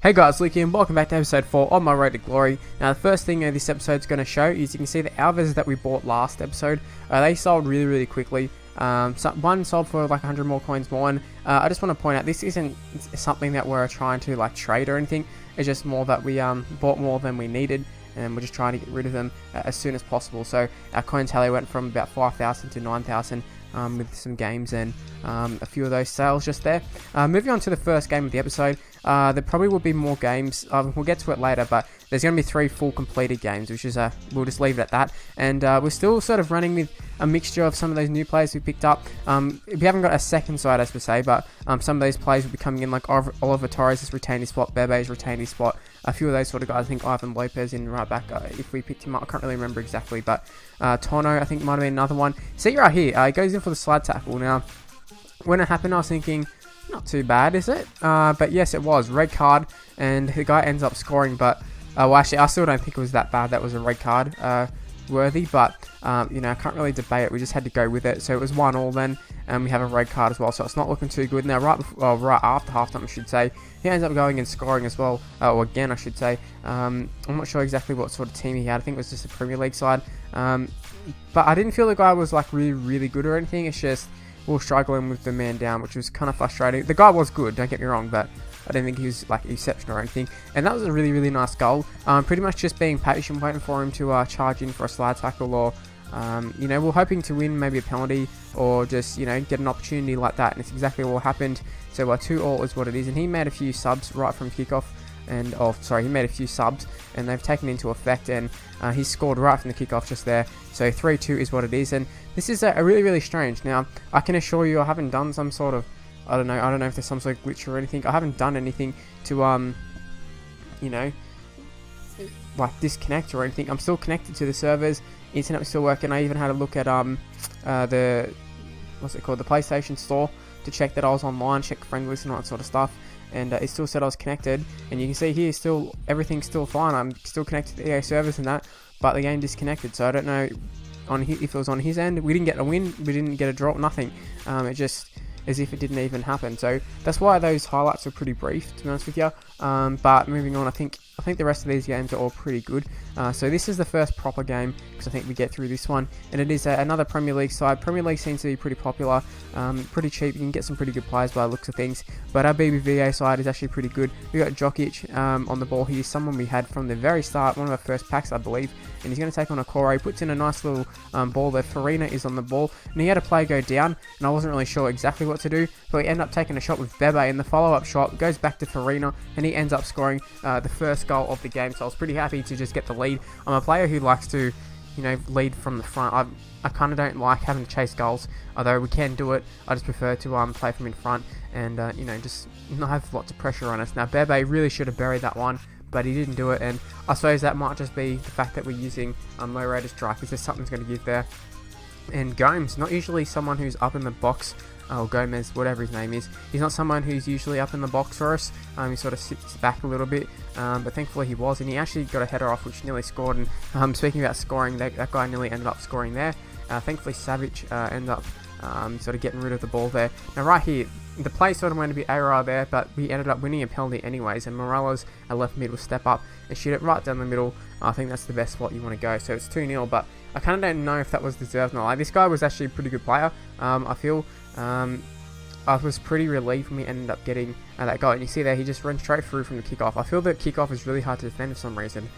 Hey guys, Luke here and welcome back to episode 4 on my road to glory. Now the first thing this episode is going to show is you can see the Alves that we bought last episode, they sold really quickly. One sold for like 100 more coins more, and I just want to point out this isn't something that we're trying to like trade or anything. It's just more that we bought more than we needed, and we're just trying to get rid of them as soon as possible. So our coin tally went from about 5,000 to 9,000 with some games and a few of those sales just there. Moving on to the first game of the episode, there probably will be more games. We'll get to it later, but there's going to be 3 full completed games, which is we'll just leave it at that. And we're still sort of running with a mixture of some of those new players we picked up. We haven't got a second side as per se, but some of those players will be coming in, like Oliver Torres has retained his spot, Bebe's retained his spot, a few of those sort of guys. I think Ivan Lopez in right back, if we picked him up, I can't really remember exactly, but Tono I think might have been another one. See right here, he goes in for the slide tackle. Now when it happened I was thinking, not too bad, is it? But yes, it was. Red card, and the guy ends up scoring, but well, actually I still don't think it was that bad. That was a red card worthy, but you know, I can't really debate it. We just had to go with it. So it was 1-1 then, and we have a red card as well, so it's not looking too good. Now right after halftime I should say, he ends up going and scoring as well, or again I should say. I'm not sure exactly what sort of team he had. I think it was just a Premier League side, but I didn't feel the guy was like really good or anything. It's just we were struggling with the man down, which was kind of frustrating. The guy was good, don't get me wrong, but I don't think he was like exceptional or anything. And that was a really nice goal. Pretty much just being patient, waiting for him to charge in for a slide tackle, or you know, we're hoping to win maybe a penalty or just, you know, get an opportunity like that. And it's exactly what happened. So 2-2 is what it is. And he made a few subs right from kickoff. And he made a few subs, and they've taken into effect, and he scored right from the kickoff just there. So 3-2 is what it is, and this is a really strange. Now I can assure you, I haven't done some sort of, I don't know if there's some sort of glitch or anything. I haven't done anything to you know, like disconnect or anything. I'm still connected to the servers. Internet was still working. I even had a look at the what's it called, the PlayStation Store, to check that I was online, check friend list and all that sort of stuff. And it still said I was connected, and you can see here still everything's still fine. I'm still connected to the EA servers and that, but the game disconnected. So I don't know if it was on his end. We didn't get a win, we didn't get a draw, nothing. It just as if it didn't even happen. So that's why those highlights are pretty brief, to be honest with you. But moving on, I think the rest of these games are all pretty good. So this is the first proper game, because I think we get through this one, and it is another Premier League side. Premier League seems to be pretty popular, pretty cheap. You can get some pretty good players by the looks of things, but our BBVA side is actually pretty good. We got Jokic on the ball. He's someone we had from the very start, one of our first packs I believe, and he's going to take on a Core. He puts in a nice little ball there. Farina is on the ball, and he had a player go down, and I wasn't really sure exactly what to do, but he ended up taking a shot with Bebe, and the follow-up shot goes back to Farina, and he ends up scoring the first goal of the game. So I was pretty happy to just get the lead. I'm a player who likes to, you know, lead from the front. I kind of don't like having to chase goals, although we can do it. I just prefer to play from in front and you know, just not have lots of pressure on us. Now Bebe really should have buried that one, but he didn't do it, and I suppose that might just be the fact that we're using low rate of strikers. There's something's going to give there. And Gomes, not usually someone who's up in the box, or Gomez, whatever his name is. He's not someone who's usually up in the box for us. He sort of sits back a little bit, but thankfully he was, and he actually got a header off which nearly scored. And speaking about scoring, that guy nearly ended up scoring there. Thankfully Savage ended up sort of getting rid of the ball there. Now right here, the play sort of went to be AR there, but we ended up winning a penalty anyways, and Morales, our left mid, will step up and shoot it right down the middle. I think that's the best spot you want to go. So it's 2-0, but I kind of don't know if that was deserved or not. Like, this guy was actually a pretty good player. I feel I was pretty relieved when we ended up getting that goal. And you see there, he just runs straight through from the kickoff. I feel that kickoff is really hard to defend for some reason.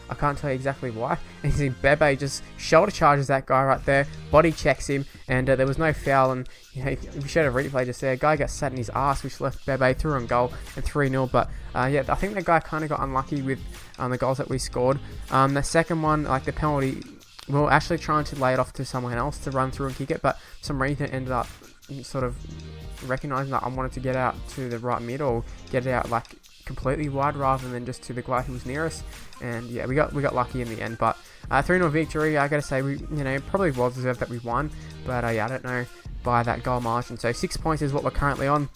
I can't tell you exactly why. And you see Bebe just shoulder charges that guy right there, body checks him, and there was no foul. And you know, we showed a replay just there. Guy got sat in his ass, which left Bebe through on goal and 3-0. But yeah, I think that guy kind of got unlucky with the goals that we scored. The second one, like the penalty, we were actually trying to lay it off to someone else to run through and kick it, but for some reason it ended up sort of recognizing that I wanted to get out to the right mid, or get it out like completely wide rather than just to the guy who was nearest. And yeah, we got lucky in the end. But 3-0 victory. I gotta say, we, you know, probably was deserved that we won, but yeah, I don't know by that goal margin. So 6 points is what we're currently on.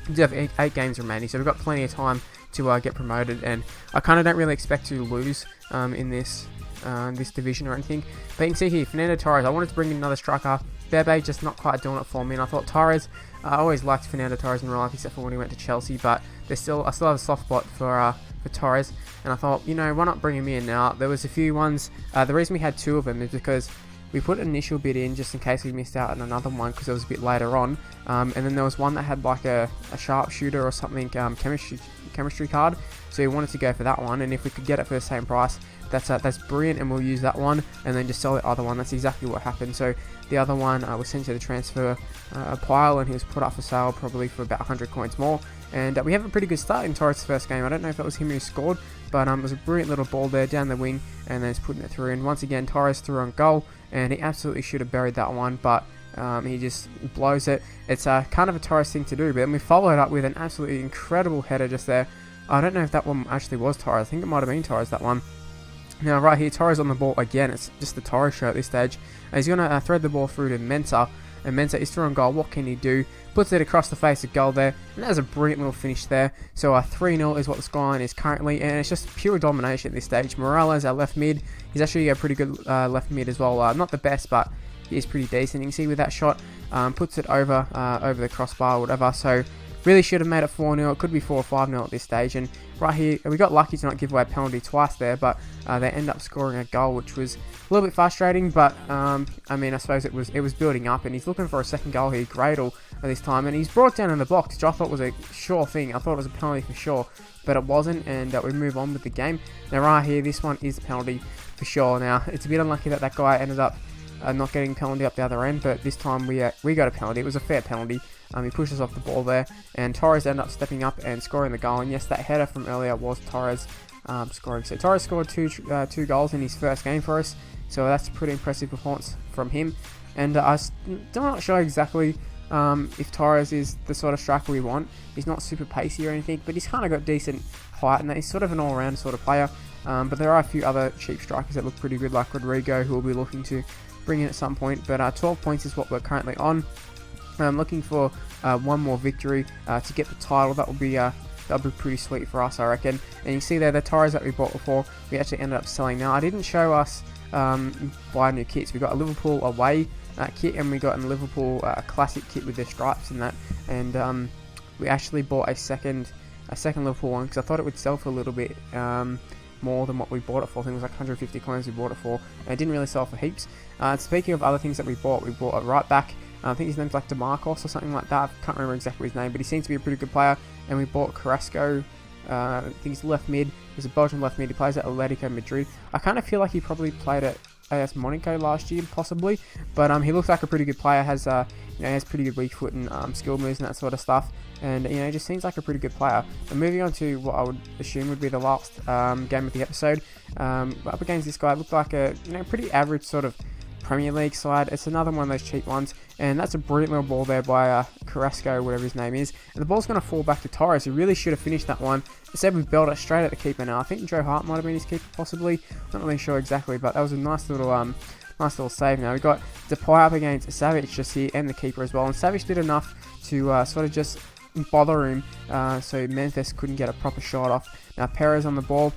We do have 8 games remaining, so we've got plenty of time to get promoted, and I kind of don't really expect to lose in this division or anything. But you can see here, Fernando Torres, I wanted to bring in another striker Bebe just not quite doing it for me. And I thought Torres, I always liked Fernando Torres in real life, except for when he went to Chelsea. But I still have a soft spot for Torres. And I thought, why not bring him in? Now, there was a few ones. The reason we had 2 of them is because we put an initial bid in just in case we missed out on another one because it was a bit later on. And then there was one that had like a sharpshooter or something, chemistry card. So we wanted to go for that one. And if we could get it for the same price, that's brilliant, and we'll use that one and then just sell the other one. That's exactly what happened. So the other one was sent to the transfer pile, and he was put up for sale probably for about 100 coins more. And we have a pretty good start in Torres' first game. I don't know if that was him who scored, but it was a brilliant little ball there down the wing, and then he's putting it through. And once again, Torres threw on goal, and he absolutely should have buried that one, but he just blows it. It's kind of a Torres thing to do, but then we followed up with an absolutely incredible header just there. I don't know if that one actually was Torres. I think it might have been Torres, that one. Now right here, Torres on the ball again. It's just the Torres show at this stage. He's going to thread the ball through to Mensah, and Mensah is through on goal. What can he do? Puts it across the face of goal there, and that was a brilliant little finish there. So 3-0 is what the scoreline is currently, and it's just pure domination at this stage. Morales, our left mid, he's actually a pretty good left mid as well. Not the best, but he is pretty decent. You can see with that shot, puts it over the crossbar or whatever. So really should have made it 4-0. It could be 4 or 5-0 at this stage. And right here, we got lucky to not give away a penalty twice there, but they end up scoring a goal, which was a little bit frustrating. But I mean, I suppose it was building up, and he's looking for a second goal here, Gradle, at this time, and he's brought down in the box, which I thought was a sure thing. I thought it was a penalty for sure, but it wasn't, and we move on with the game. Now right here, this one is a penalty for sure. Now it's a bit unlucky that guy ended up not getting penalty up the other end, but this time we got a penalty. It was a fair penalty. He pushes off the ball there, and Torres ended up stepping up and scoring the goal. And yes, that header from earlier was Torres scoring. So Torres scored two goals in his first game for us, so that's a pretty impressive performance from him. And I'm not sure exactly if Torres is the sort of striker we want. He's not super pacey or anything, but he's kind of got decent height, and he's sort of an all-round sort of player. But there are a few other cheap strikers that look pretty good, like Rodrigo, who will be looking to bring in at some point. But 12 points is what we're currently on. I'm looking for one more victory to get the title. That'll be pretty sweet for us, I reckon. And you see there the Torres that we bought before, we actually ended up selling. Now I didn't show us buy new kits. We got a Liverpool away kit, and we got a Liverpool classic kit with the stripes and that. And we actually bought a second Liverpool one because I thought it would sell for a little bit more than what we bought it for. I think it was like 150 coins we bought it for, and it didn't really sell for heaps. Speaking of other things that we bought a right back. I think his name's like DeMarcos or something like that. I can't remember exactly his name, but he seems to be a pretty good player. And we bought Carrasco. I think he's left mid. He's a Belgian left mid. He plays at Atletico Madrid. I kind of feel like he probably played at AS Monaco last year, possibly. But he looks like a pretty good player. Has has pretty good weak foot and skill moves and that sort of stuff. And just seems like a pretty good player. And moving on to what I would assume would be the last game of the episode. Up against this guy, looked like a pretty average sort of Premier League side. It's another one of those cheap ones, and that's a brilliant little ball there by Carrasco, whatever his name is, and the ball's going to fall back to Torres, who really should have finished that one. Instead we built it straight at the keeper. Now I think Joe Hart might have been his keeper, possibly, not really sure exactly, but that was a nice little save. Now we got Depay up against Savage just here, and the keeper as well, and Savage did enough to sort of just bother him, so Memphis couldn't get a proper shot off. Now Perez on the ball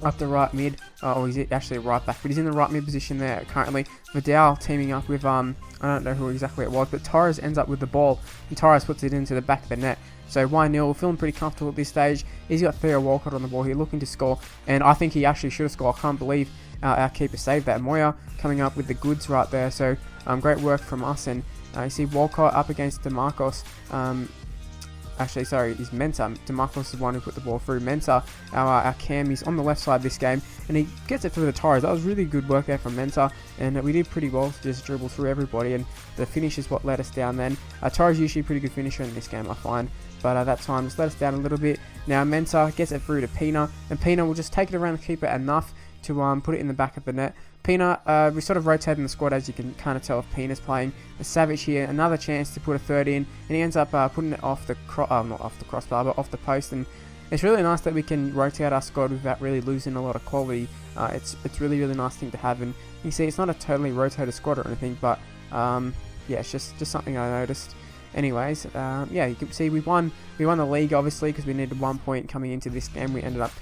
up the right mid, he's actually right back, but he's in the right mid position there currently. Vidal teaming up with, I don't know who exactly it was, but Torres ends up with the ball, and Torres puts it into the back of the net. So 1-0, feeling pretty comfortable at this stage. He's got Theo Walcott on the ball here, looking to score, and I think he actually should have scored. I can't believe our keeper saved that. Moya coming up with the goods right there, so great work from us. And you see Walcott up against DeMarcos. Actually, sorry, it's Mensah. DeMarcos is the one who put the ball through. Mensah, our cam, is on the left side this game, and he gets it through the Torres. That was really good work there from Mensah, and we did pretty well to just dribble through everybody, and the finish is what let us down then. Torres usually a pretty good finisher in this game, I find, but that time just let us down a little bit. Now Mensah gets it through to Pina, and Pina will just take it around the keeper enough to put it in the back of the net. Pina, we sort of rotating the squad, as you can kind of tell if Pina's playing. A Savage here, another chance to put a third in, and he ends up putting it off the not off the crossbar, but off the post. And it's really nice that we can rotate our squad without really losing a lot of quality. It's really nice thing to have, and you see it's not a totally rotated squad or anything, but yeah, it's just something I noticed. Anyways, yeah, you can see we won the league obviously because we needed 1 point coming into this game. We ended up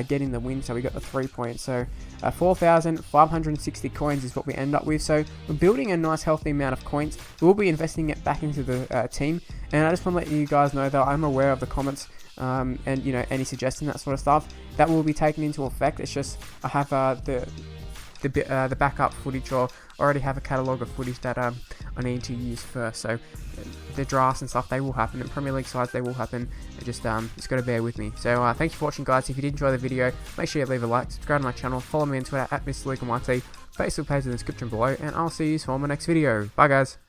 getting the win. So we got the 3 points. So 4,560 coins is what we end up with. So we're building a nice healthy amount of coins. We'll be investing it back into the team. And I just want to let you guys know that I'm aware of the comments and any suggestion, that sort of stuff, that will be taken into effect. It's just I have the backup footage, or already have a catalogue of footage that I need to use first. So the drafts and stuff, they will happen, and Premier League sides, they will happen. Just got to bear with me. So thank you for watching, guys. If you did enjoy the video, make sure you leave a like, subscribe to my channel, follow me on Twitter at MrLuke, Facebook page in the description below, and I'll see you on my next video. Bye, guys.